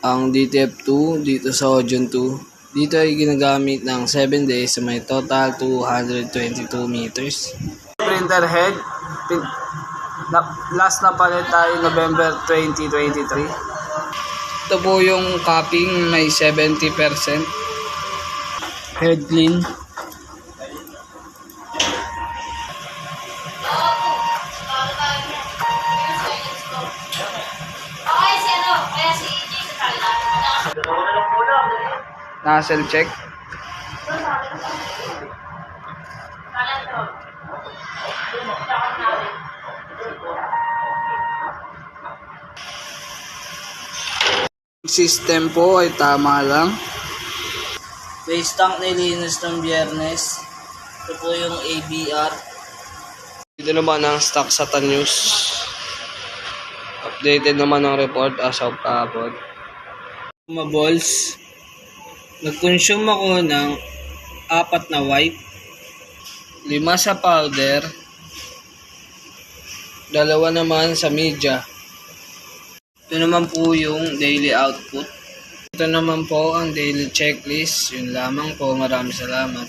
Ang DTF2 dito sa Ojon 2, dito ay ginagamit ng 7 days sa may total 222 meters. Printer head, last na palit tayo November 2023. Ito po yung capping, may 70%. Head clean. Nozzle check. System po ay tama lang. Base tank nilinis ng Biyernes. Ito po yung ABR. Dito naman ang stock sa News. Updated naman ang report as of kahapon. Balls. Nag-consume ako ng 4 na white, 5 sa powder, 2 naman sa media. Ito naman po yung daily output. Ito naman po ang daily checklist. Yun lamang po. Maraming salamat.